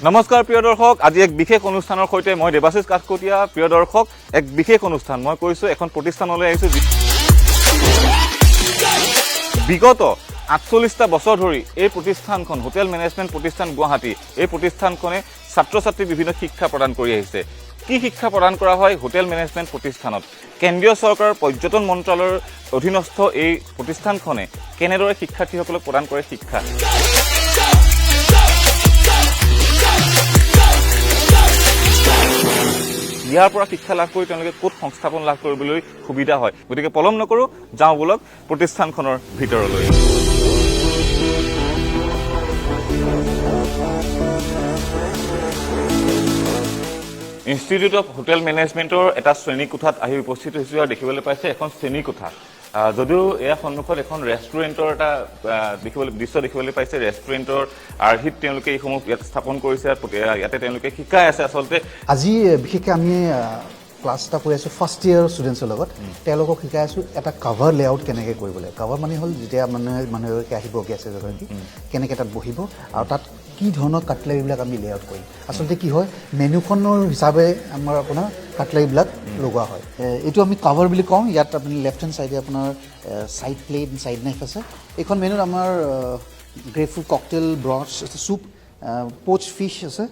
নমস্কাৰ প্ৰিয় দৰ্শক, আজি এক বিশেষ অনুষ্ঠানৰ সৈতে মই দেৱাশিষ কাকতীয়া। প্ৰিয় দৰ্শক, এক বিশেষ অনুষ্ঠান মই কৈছোঁ, এখন প্ৰতিষ্ঠানলৈ আহিছোঁ। বিগত ৪৮টা বছৰ ধৰি এই প্ৰতিষ্ঠানখন হোটেল মেনেজমেণ্ট প্ৰতিষ্ঠান গুৱাহাটী, এই প্ৰতিষ্ঠানখনে ছাত্ৰ ছাত্ৰীক বিভিন্ন শিক্ষা প্ৰদান কৰি আহিছে। কি শিক্ষা প্ৰদান কৰা হয় হোটেল মেনেজমেণ্ট প্ৰতিষ্ঠানত? কেন্দ্ৰীয় চৰকাৰৰ পৰ্যটন মন্ত্ৰালয়ৰ অধীনস্থ এই প্ৰতিষ্ঠানখনে কেনেদৰে শিক্ষাৰ্থীসকলক প্ৰদান কৰে শিক্ষা? ইয়াৰ পৰা শিক্ষা লাভ কৰি তেওঁলোকে ক'ত সংস্থাপন লাভ কৰিবলৈ সুবিধা হয়। গতিকে পলম নকৰোঁ, যাওঁ বলক প্ৰতিষ্ঠানখনৰ ভিতৰলৈ। ইনষ্টিটিউট অফ হোটেল মেনেজমেণ্টৰ এটা শ্ৰেণীকোঠাত আহি উপস্থিত হৈছোঁ আৰু দেখিবলৈ পাইছে এখন শ্ৰেণীকোঠা। যদিও এয়া সন্মুখত এখন ৰেষ্টুৰেণ্টৰ এটা দৃশ্য দেখিবলৈ পাইছে। ৰেষ্টুৰেণ্টৰ আৰ্হিত তেওঁলোকে এইসমূহ ইয়াত স্থাপন কৰিছে, ইয়াতে তেওঁলোকে শিকাই আছে। আচলতে আজি বিশেষকৈ আমি ক্লাছ এটা কৰি আছোঁ ফাৰ্ষ্ট ইয়েৰ ষ্টুডেণ্টছৰ লগত। তেওঁলোকক শিকাই আছোঁ এটা কভাৰ লেআউট কেনেকৈ কৰিব লাগে। কভাৰ মানে হ'ল যেতিয়া মানুহে আহিব গেষ্ট এজনী কেনেকৈ তাত বহিব আৰু তাত কি ধৰণৰ কাটলেৰীবিলাক আমি লেআউট কৰিম। আচলতে কি হয়, মেনুখনৰ হিচাপে আমাৰ আপোনাৰ কাটলেৰীবিলাক লগোৱা হয়। এইটো আমি কভাৰ বুলি কওঁ। ইয়াত আপুনি লেফ্ট হেণ্ড চাইডে আপোনাৰ চাইড প্লেট, চাইড নাইফ আছে। এইখন মেনুত আমাৰ গ্ৰেপফ্ৰুট ককটেইল, ব্ৰছ, চুপ, পোচ ফিছ আছে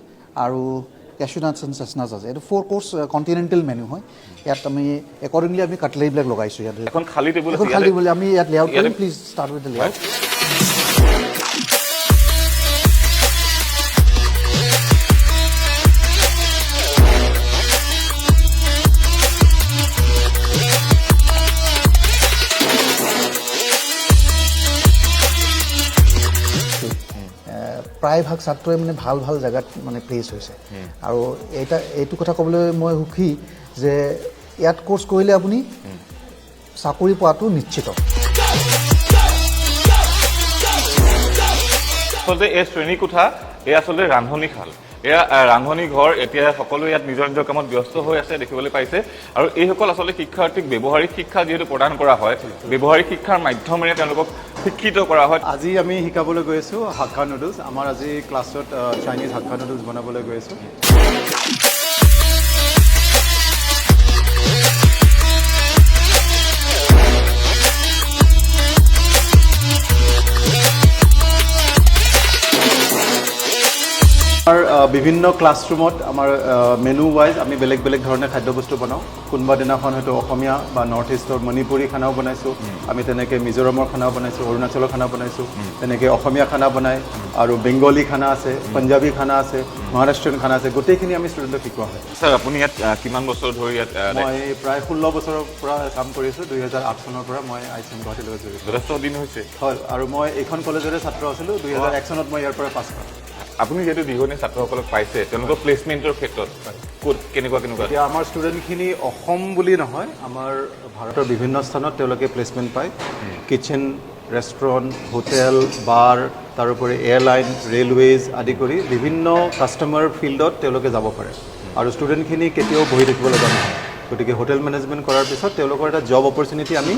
আৰু কেশ্যু নাটছ এণ্ড চেচনাছ আছে। এইটো 4 কোৰ্চ কণ্টিনেণ্টেল মেনু হয়। ইয়াত আমি একৰ্ডিংলি আমি কাটলেৰীবিলাক লগাইছোঁ। ইয়াত এখন খালী টেবুল আমি ইয়াত লেআউট কৰিম। Please start with the layout. প্ৰায়ভাগ ছাত্ৰই মানে ভাল ভাল জেগাত মানে প্লেচ হৈছে। আৰু এইটো কথা ক'বলৈ মই সুখী যে ইয়াত কোৰ্চ কৰিলে আপুনি চাকৰি পোৱাটো নিশ্চিত। আচলতে এই শ্ৰেণীকোঠা এই আচলতে ৰান্ধনীশাল, এয়া ৰান্ধনী ঘৰ। এতিয়া সকলোৱে ইয়াত নিজৰ নিজৰ কামত ব্যস্ত হৈ আছে দেখিবলৈ পাইছে। আৰু এইসকল আচলতে শিক্ষাৰ্থীক ব্যৱহাৰিক শিক্ষা যিহেতু প্ৰদান কৰা হয়, ব্যৱহাৰিক শিক্ষাৰ মাধ্যমেৰে তেওঁলোকক শিক্ষিত কৰা হয়। আজি আমি শিকাবলৈ গৈ আছোঁ হাক্কা নুডলছ। আমাৰ আজি ক্লাছত চাইনিজ হাক্কা নুডলছ বনাবলৈ গৈ আছোঁ। আমাৰ বিভিন্ন ক্লাছৰুমত আমাৰ মেনু ৱাইজ আমি বেলেগ বেলেগ ধৰণে খাদ্যবস্তু বনাওঁ। কোনোবা দিনাখন হয়তো অসমীয়া বা নৰ্থ ইষ্টৰ মণিপুৰী খানাও বনাইছোঁ, আমি তেনেকৈ মিজোৰামৰ খানাও বনাইছোঁ, অৰুণাচলৰ খানা বনাইছোঁ, তেনেকৈ অসমীয়া খানা বনাই আৰু বেংগলী খানা আছে, পাঞ্জাবী খানা আছে, মহাৰাষ্ট্ৰীয়ান খানা আছে। গোটেইখিনি আমি ষ্টুডেণ্টক শিকোৱা হয়। ছাৰ, আপুনি ইয়াত কিমান বছৰ ধৰি ইয়াত? মই প্ৰায় 16 বছৰৰ পৰা কাম কৰি আছোঁ। 2008 চনৰ পৰা মই ICM গুৱাহাটীৰ লগত জড়িত। যথেষ্ট দিন হৈছে। হয়, আৰু মই এইখন কলেজৰে ছাত্ৰ আছিলোঁ। 2001 চনত মই ইয়াৰ পৰা পাছ কৰা। আপুনি যিহেতু দীঘলীয়া ছাত্ৰসকলক পাইছে, তেওঁলোকৰ প্লেচমেণ্টৰ ক্ষেত্ৰত ক'ত কেনেকুৱা? এতিয়া আমাৰ ষ্টুডেণ্টখিনি অসম বুলি নহয়, আমাৰ ভাৰতৰ বিভিন্ন স্থানত তেওঁলোকে প্লেচমেণ্ট পায়। কিটচেন, ৰেষ্টুৰেণ্ট, হোটেল, বাৰ, তাৰোপৰি এয়াৰলাইন, ৰেলৱেজ আদি কৰি বিভিন্ন কাষ্টমাৰ ফিল্ডত তেওঁলোকে যাব পাৰে। আৰু ষ্টুডেণ্টখিনি কেতিয়াও বহি থাকিব লগা নহয়। গতিকে হোটেল মেনেজমেণ্ট কৰাৰ পিছত তেওঁলোকৰ এটা জব অপৰচুনিটি আমি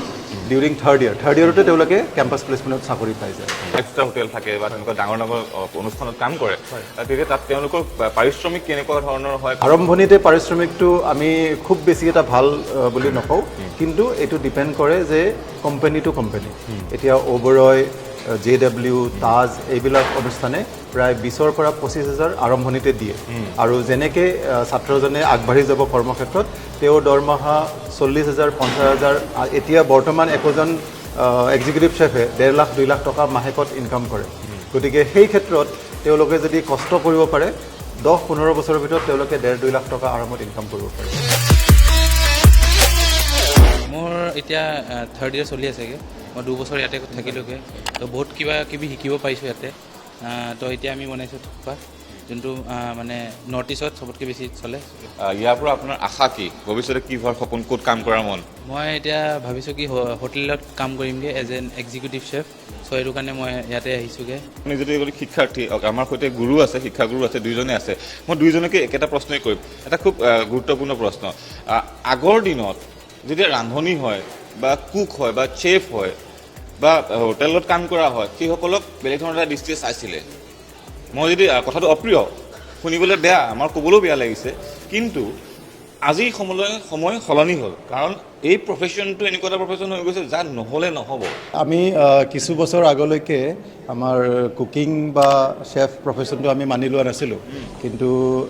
ডিউৰিং থাৰ্ড ইয়েৰতে তেওঁলোকে কেম্পাছ প্লেচমেণ্টত চাকৰি পাই যায়। এক্সট্ৰা হোটেল থাকে বা তেনেকুৱা ডাঙৰ ডাঙৰ অনুষ্ঠানত কাম কৰে, তেতিয়া তাত তেওঁলোকৰ পাৰিশ্ৰমিক কেনেকুৱা ধৰণৰ হয়? আৰম্ভণিতে পাৰিশ্ৰমিকটো আমি খুব বেছি এটা ভাল বুলি নকওঁ, কিন্তু এইটো ডিপেণ্ড কৰে যে কোম্পানী টু কোম্পানী। এতিয়া ওবৰয়, JW, তাজ এইবিলাক অনুষ্ঠানে প্ৰায় 20,000 পৰা 25,000 আৰম্ভণিতে দিয়ে। আৰু যেনেকৈ ছাত্ৰজনে আগবাঢ়ি যাব কৰ্মক্ষেত্ৰত, তেওঁৰ দৰমহা 40,000, 50,000। এতিয়া বৰ্তমান একোজন এক্সিকিউটিভ চেফে 1.5 লাখ 2 লাখ টকা মাহেকত ইনকাম কৰে। গতিকে সেই ক্ষেত্ৰত তেওঁলোকে যদি কষ্ট কৰিব পাৰে, 10-15 বছৰৰ ভিতৰত তেওঁলোকে 1.5-2 লাখ টকা আৰামত ইনকাম কৰিব পাৰে। মোৰ এতিয়া থাৰ্ড ইয়েৰ চলি আছেগৈ। মই 2 বছৰ ইয়াতে থাকিলোগৈ, তো বহুত কিবা কিবি শিকিব পাৰিছোঁ ইয়াতে। তো এতিয়া আমি বনাইছোঁ থুপা, যোনটো মানে নৰ্থ ইষ্টত চবতকৈ বেছি চলে। ইয়াৰ পৰা আপোনাৰ আশা কি? ভৱিষ্যতে কি হোৱাৰ সপোন, ক'ত কাম কৰাৰ মন? মই এতিয়া ভাবিছোঁ কি হোটেলত কাম কৰিমগৈ এজ এন এক্সিকিউটিভ চেফ। চ' সেইটো কাৰণে মই ইয়াতে আহিছোঁগৈ। আপুনি যদি এগৰাকী শিক্ষাৰ্থী, আমাৰ সৈতে গুৰু আছে, শিক্ষাগুৰু আছে, দুইজনে আছে। মই দুইজনকে একেটা প্ৰশ্নই কৰিম, এটা খুব গুৰুত্বপূৰ্ণ প্ৰশ্ন। আগৰ দিনত যেতিয়া ৰান্ধনি হয় বা কুক হয় বা চেফ হয় বা হোটেলত কাম কৰা হয়, সেইসকলক বেলেগ ধৰণৰ এটা দৃষ্টিৰে চাইছিলে। মই যদি কথাটো অপ্ৰিয়, শুনিবলৈ বেয়া, আমাৰ ক'বলৈও বেয়া লাগিছে, কিন্তু আজি সময় সলনি হ'ল, কাৰণ এই প্ৰফেশ্যনটো এনেকুৱা এটা প্ৰফেশ্যন হৈ গৈছে যাৰ নহ'লে নহ'ব। আমি কিছু বছৰ আগলৈকে আমাৰ কুকিং বা চেফ প্ৰফেশ্যনটো আমি মানি লোৱা নাছিলোঁ, কিন্তু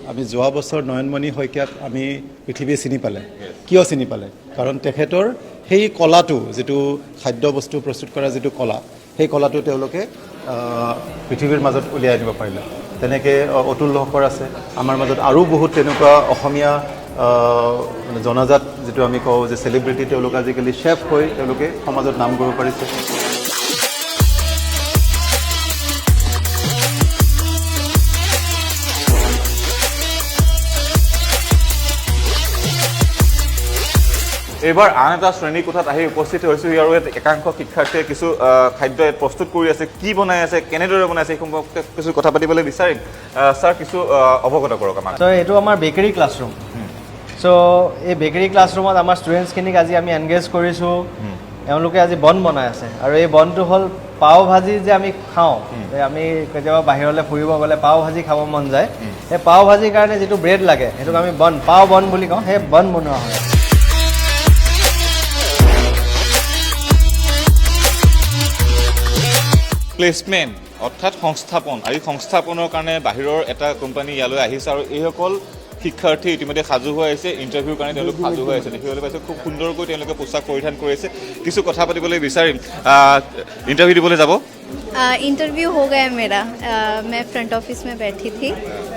আমি যোৱা বছৰ নয়নমণি শইকীয়াক আমি পৃথিৱীয়ে চিনি পালে। কিয় চিনি পালে? কাৰণ তেখেতৰ সেই কলাটো, যিটো খাদ্য বস্তু প্ৰস্তুত কৰা যিটো কলা, সেই কলাটো তেওঁলোকে পৃথিৱীৰ মাজত উলিয়াই আনিব পাৰিলে। তেনেকৈ অতুল লহকৰ আছে, আমাৰ মাজত আৰু বহুত তেনেকুৱা অসমীয়া মানে জনাজাত যিটো আমি কওঁ যে চেলিব্ৰিটি, তেওঁলোক আজিকালি চেফ হৈ তেওঁলোকে সমাজত নাম কৰিব পাৰিছে। এইবাৰ আন এটা শ্ৰেণী কোঠাত আহি উপস্থিত হৈছোঁ আৰু ইয়াত একাংশ শিক্ষাৰ্থীয়ে কিছু খাদ্য প্ৰস্তুত কৰি আছে। কি বনাই আছে, কেনেদৰে বনাই আছে, এই সম্পৰ্কে কিছু কথা পাতিবলৈ বিচাৰিম। ছাৰ, কিছু অৱগত কৰক আমাক। চ' এইটো আমাৰ বেকাৰী ক্লাছৰুম। চ' এই বেকাৰী ক্লাছৰুমত আমাৰ ষ্টুডেণ্টছখিনিক আজি আমি এনগেজ কৰিছোঁ। এওঁলোকে আজি বন বনাই আছে, আৰু এই বনটো হ'ল পাও ভাজি যে আমি খাওঁ, আমি কেতিয়াবা বাহিৰলৈ ফুৰিব গ'লে পাও ভাজি খাব মন যায়, সেই পাও ভাজিৰ কাৰণে যিটো ব্ৰেড লাগে সেইটোক আমি পাও বন বুলি কওঁ, সেই বন বনোৱা হয়। প্লেচমেণ্ট অৰ্থাৎ সংস্থাপন, আৰু সংস্থাপনৰ কাৰণে বাহিৰৰ এটা কোম্পানী ইয়ালৈ আহিছে, আৰু এইসকল শিক্ষাৰ্থী ইতিমধ্যে সাজু হৈ আহিছে, ইণ্টাৰভিউৰ কাৰণে তেওঁলোক সাজু হৈ আছে। দেখিবলৈ পাইছে খুব সুন্দৰকৈ তেওঁলোকে পোছাক পৰিধান কৰিছে। কিছু কথা পাতিবলৈ বিচাৰিম। ইণ্টাৰভিউ দিবলৈ যাব? इंटरव्यू हो गया मेरा। मैं फ्रंट ऑफिस में बैठी थी,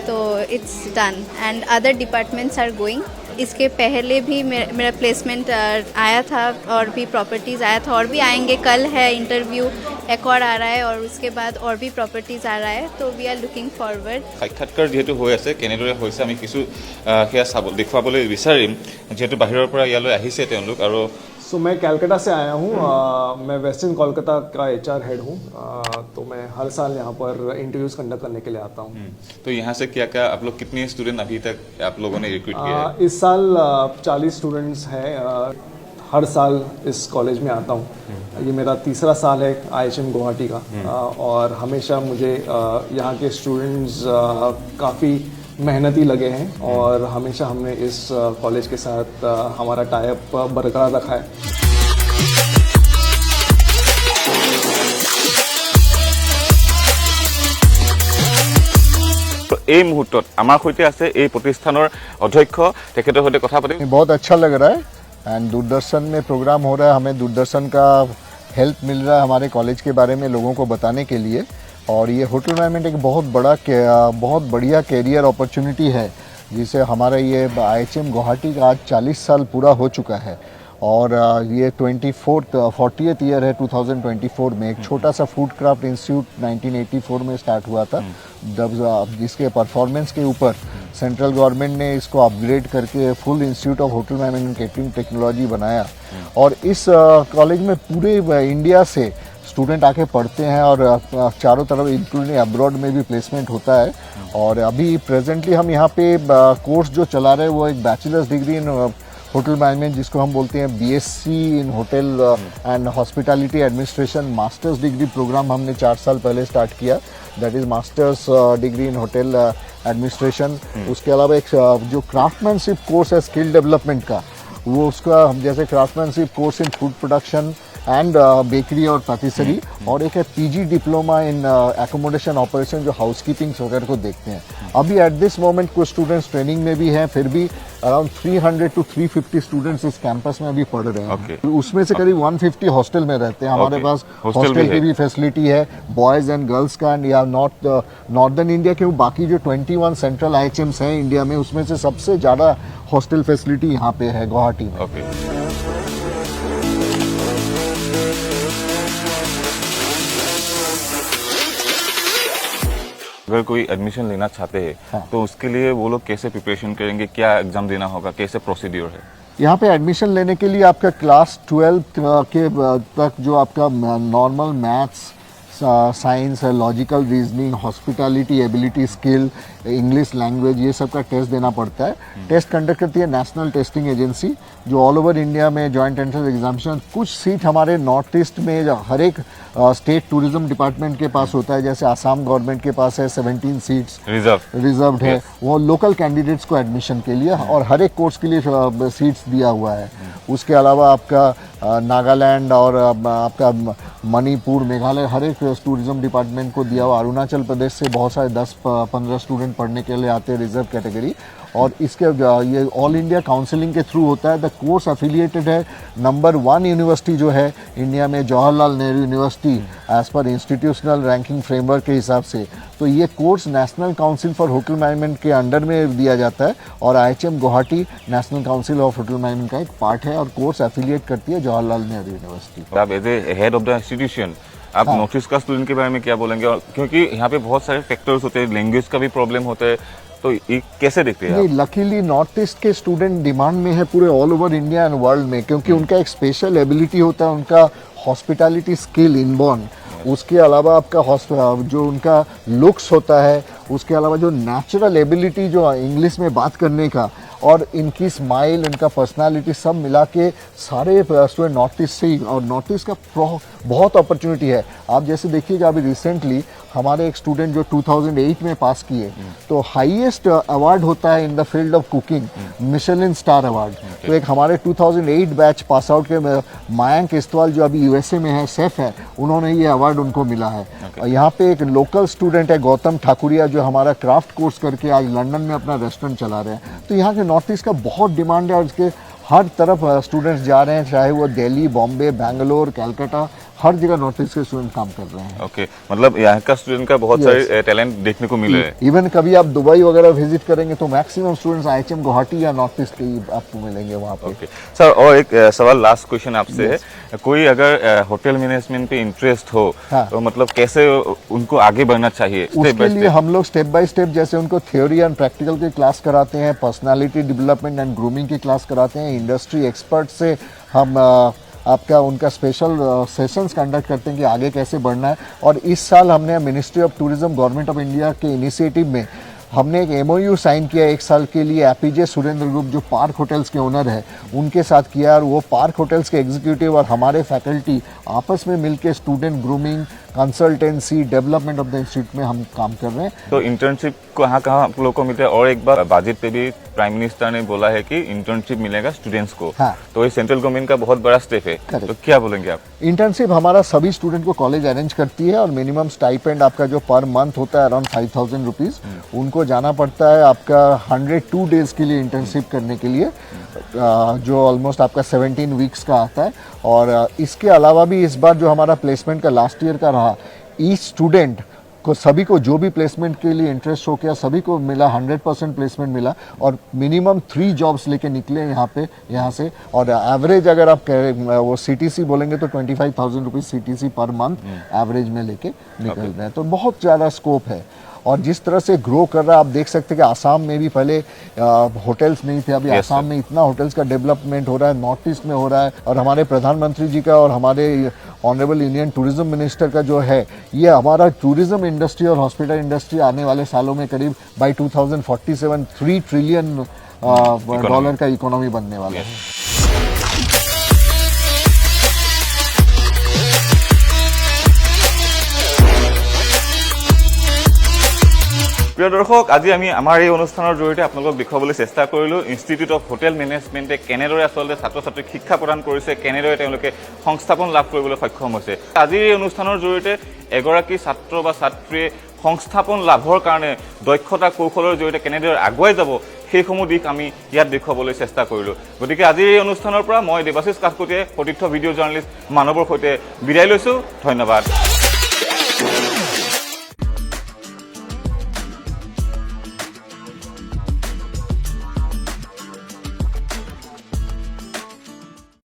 तो it's done and other departments are going. इसके पहले भी मेरा प्लेसमेंट आया था और भी प्रॉपर्टीज़ आया था, और भी आएंगे। कल है इंटरव्यू, एक और आ रहा है, और उसके बाद और भी प्रॉपर्टीज़ आ रहा है, तो वी आर लुकिंग फॉरवर्ड। সাক্ষাৎকাৰ যিহেতু হৈ আছে, কেনেদৰে হৈছে আমি কিছু সেয়া দেখুৱাবলৈ বিচাৰিম, যিহেতু বাহিৰৰ পৰা ইয়ালৈ আহিছে তেওঁলোক। আৰু सो मैं कैलकाटा से आया हूँ। मैं वेस्टर्न कोलकाता का HR हेड हूँ। तो मैं हर साल यहाँ पर इंटरव्यूज कंडक्ट करने के लिए आता हूँ। तो यहाँ से क्या क्या आप लोग कितने स्टूडेंट अभी तक आप लोगों ने रिक्रूट किया है? इस साल 40 स्टूडेंट्स हैं। हर साल इस कॉलेज में आता हूँ। ये मेरा तीसरा साल है IHM गुवाहाटी का, और हमेशा मुझे यहाँ के स्टूडेंट्स काफ़ी मेहनती लगे हैं, और हमेशा हमने इस कॉलेज के साथ हमारा टाई अप बरकरार रखा है। এই মুহূৰ্তত আমাৰ সৈতে আছে এই প্ৰতিষ্ঠানৰ অধ্যক্ষ, তেখেতৰ সৈতে কথা পাতিম। बहुत अच्छा लग रहा है, एंड दूरदर्शन में प्रोग्राम हो रहा है, हमें दूरदर्शन का हेल्प मिल रहा है हमारे कॉलेज के बारे में लोगों को बताने के लिए। और ये होटल मैनेजमेंट एक बहुत बढ़िया कैरियर अपॉर्चुनिटी है, जिसे हमारा ये IHM गुवाहाटी का आज 40 साल पूरा हो चुका है, और ये 40th ईयर है 2024 में। एक छोटा सा फूड क्राफ्ट इंस्टीट्यूट 1984 में स्टार्ट हुआ था, जिसके परफॉर्मेंस के ऊपर सेंट्रल गवर्नमेंट ने इसको अपग्रेड करके full institute of hotel management catering technology बनाया। और इस कॉलेज में पूरे इंडिया से स्टूडेंट आके पढ़ते हैं, और चारों तरफ इंक्लूडिंग अब्रॉड में भी प्लेसमेंट होता है। और अभी प्रेजेंटली हम यहाँ पे कोर्स जो चला रहे हैं वो एक bachelors degree in hotel management, जिसको हम बोलते हैं BSc in hotel and hospitality administration masters degree program हमने 4 साल पहले स्टार्ट किया। That is masters degree in hotel administration. उसके अलावा एक जो क्राफ्टमैनशिप कोर्स है स्किल डेवलपमेंट का, वो उसका हम जैसे craftsmanship course in food production and bakery और पैटिसरी, और एक है PG diploma in accommodation operation, जो हाउसकीपिंग वगैरह को देखते हैं। अभी एट दिस मोमेंट कुछ स्टूडेंट्स ट्रेनिंग में भी हैं, फिर भी अराउंड 300 to 350 स्टूडेंट्स इस कैंपस में अभी पढ़ रहे हैं। उसमें से करीब 150 हॉस्टल में रहते हैं। हमारे पास हॉस्टल की भी फैसिलिटी है बॉयज़ एंड गर्ल्स का, एंड या नॉर्दर्न इंडिया के बाकी जो 21 सेंट्रल IHMs हैं इंडिया में, उसमें से सबसे ज़्यादा हॉस्टल फैसिलिटी यहाँ पे है गुवाहाटी में। अगर कोई एडमिशन लेना चाहते हैं तो उसके लिए वो लोग कैसे प्रिपरेशन करेंगे, क्या एग्जाम देना होगा, कैसे प्रोसीड्योर है? यहाँ पे एडमिशन लेने के लिए आपका क्लास 12 के तक जो आपका नॉर्मल मैथ्स, साइंस है, logical reasoning, hospitality ability, skill, English language, ये सब का टेस्ट देना पड़ता है। टेस्ट कंडक्ट करती है नेशनल टेस्टिंग एजेंसी, जो ऑल ओवर इंडिया में जॉइंट एंट्रेंस एग्जामिनेशन। कुछ सीट हमारे नॉर्थ ईस्ट में हर एक स्टेट टूरिज्म डिपार्टमेंट के पास होता है, जैसे आसाम गवर्नमेंट के पास है 17 सीट्स रिजर्व्ड है, वो लोकल कैंडिडेट्स को एडमिशन के लिए, और हर एक कोर्स के लिए सीट्स दिया हुआ है। उसके अलावा आपका नागालैंड और आपका मणिपुर, मेघालय, हर एक टूरिज्म डिपार्टमेंट को दिया हुआ। अरुणाचल प्रदेश से बहुत सारे 10-15 स्टूडेंट पढ़ने के लिए आते हैं रिजर्व कैटेगरी, और इसके ये ऑल इंडिया काउंसिलिंग के थ्रू होता है। द कोर्स एफिलिएटेड है नंबर 1 यूनिवर्सिटी जो है इंडिया में, Jawaharlal Nehru university, as per institutional ranking framework के हिसाब से। तो ये course national council for hotel management के अंडर में दिया जाता है, और IHM Guwahati national council of hotel management का एक पार्ट है, और कोर्स एफिलिएट करती है जवाहरलाल नेहरू यूनिवर्सिटी। आप as A head of the institution, आप नॉर्थ ईस्ट का स्टूडेंट के बारे में क्या बोलेंगे? और क्योंकि यहाँ पे बहुत सारे फैक्टर्स होते हैं, लैंग्वेज का भी प्रॉब्लम होता है, तो ये कैसे देखते हैं आप? नहीं, लकीली नॉर्थ ईस्ट के स्टूडेंट डिमांड में है पूरे all over India and world में, क्योंकि उनका एक स्पेशल एबिलिटी होता है, उनका हॉस्पिटैलिटी स्किल इनबॉर्न। उसके अलावा आपका जो उनका लुक्स होता है, उसके अलावा जो नेचुरल एबिलिटी जो इंग्लिश में बात करने का, और इनकी स्माइल, इनका पर्सनालिटी, सब मिला के सारे स्टूडेंट नॉर्थ ईस्ट से ही, और नॉर्थ ईस्ट का बहुत अपॉर्चुनिटी है। आप जैसे देखिएगा अभी रिसेंटली हमारे एक स्टूडेंट जो 2008 में पास किए, तो हाईएस्ट अवार्ड होता है in the field of cooking, Michelin star award. तो एक हमारे 2008 बैच पास आउट के मयंक इस्तवाल जो अभी USA में है, सेफ है, उन्होंने ये अवार्ड उनको मिला है। और यहाँ पे एक लोकल स्टूडेंट है गौतम ठाकुरिया, जो हमारा क्राफ्ट कोर्स करके आज लंदन में अपना रेस्टोरेंट चला रहे हैं। तो यहाँ के नॉर्थ ईस्ट का बहुत डिमांड है, और इसके हर तरफ स्टूडेंट्स जा रहे हैं, चाहे वो दिल्ली, बॉम्बे, बेंगलोर, कलकत्ता, हर जगह नॉर्थ ईस्ट के स्टूडेंट काम कर रहे हैं। ओके, मतलब यहाँ का स्टूडेंट का बहुत सारे टैलेंट देखने को मिले हैं। इवन कभी आप दुबई वगैरह विजिट करेंगे तो मैक्सिमम स्टूडेंट्स IHM गुवाहाटी या नॉर्थ ईस्ट के ही आपको मिलेंगे वहाँ पे। ओके सर, और एक सवाल लास्ट क्वेश्चन आपसे है, कोई अगर होटल मैनेजमेंट पे इंटरेस्ट हो, तो मतलब कैसे उनको आगे बढ़ना चाहिए? उसके लिए हम लोग स्टेप बाय स्टेप, जैसे उनको थ्योरी एंड प्रैक्टिकल की क्लास कराते हैं, पर्सनालिटी डेवलपमेंट एंड ग्रूमिंग की क्लास कराते हैं, इंडस्ट्री एक्सपर्ट से हम आपका उनका स्पेशल सेशंस कंडक्ट करते हैं कि आगे कैसे बढ़ना है। और इस साल हमने ministry of tourism, government of India K initiative में हमने एक MOU साइन किया 1 साल के लिए APJ सुरेंद्र ग्रुप, जो पार्क होटल्स के ओनर है, उनके साथ किया। और वो पार्क होटल्स के एग्जीक्यूटिव और हमारे फैकल्टी आपस में मिलकर student grooming, consultancy, development of the institute में हम काम कर रहे हैं। तो इंटर्नशिप कहाँ आप लोगों को मिलता है? और एक बार बजट पे भी प्राइम मिनिस्टर ने बोला है कि इंटर्नशिप मिलेगा स्टूडेंट्स को। तो ये सेंट्रल गवर्नमेंट का बहुत बड़ा स्टेप है, तो क्या बोलेंगे आप? इंटर्नशिप हमारा सभी स्टूडेंट को कॉलेज अरेंज करती है, और मिनिमम स्टाइपेंड आपका जो पर मंथ होता है अराउंड 5000 रुपीज़, उनको जाना पड़ता है आपका 102 डेज के लिए इंटर्नशिप करने के लिए, जो ऑलमोस्ट आपका 17 वीक्स का आता है। और इसके अलावा भी इस बार जो हमारा प्लेसमेंट का लास्ट ईयर का रहा, ईच स्टूडेंट को, सभी को जो भी प्लेसमेंट के लिए इंटरेस्ट हो गया, सभी को मिला, 100% प्लेसमेंट मिला, और मिनिमम 3 जॉब्स लेके निकले यहाँ से। और एवरेज अगर आप वो CTC बोलेंगे तो 25,000 rupees CTC per month average में लेके निकल रहे हैं। तो बहुत ज़्यादा स्कोप है, और जिस तरह से ग्रो कर रहा है आप देख सकते हैं कि आसाम में भी पहले होटल्स नहीं थे, अभी आसाम में इतना होटल्स का डेवलपमेंट हो रहा है, नॉर्थ ईस्ट में हो रहा है। और हमारे प्रधानमंत्री जी का और हमारे ऑनरेबल इंडियन टूरिज्म मिनिस्टर का जो है, ये हमारा टूरिज्म इंडस्ट्री और हॉस्पिटल इंडस्ट्री आने वाले सालों में करीब बाई 2047 $3 ट्रिलियन का इकोनॉमी बनने वाला है। প্ৰিয় দৰ্শক, আজি আমি আমাৰ এই অনুষ্ঠানৰ জৰিয়তে আপোনালোকক দেখুৱাবলৈ চেষ্টা কৰিলোঁ ইনষ্টিটিউট অফ হোটেল মেনেজমেণ্টে কেনেদৰে আচলতে ছাত্ৰ ছাত্ৰীক শিক্ষা প্ৰদান কৰিছে, কেনেদৰে তেওঁলোকে সংস্থাপন লাভ কৰিবলৈ সক্ষম হৈছে। আজিৰ এই অনুষ্ঠানৰ জৰিয়তে এগৰাকী ছাত্ৰ বা ছাত্ৰীয়ে সংস্থাপন লাভৰ কাৰণে দক্ষতা কৌশলৰ জৰিয়তে কেনেদৰে আগুৱাই যাব, সেইসমূহ দিশ আমি ইয়াত দেখুৱাবলৈ চেষ্টা কৰিলোঁ। গতিকে আজিৰ এই অনুষ্ঠানৰ পৰা মই দেৱাশিষ কাকতীয়ে, সতীৰ্থ ভিডিঅ' জাৰ্নেলিষ্ট মানৱৰ সৈতে বিদায় লৈছোঁ। ধন্যবাদ।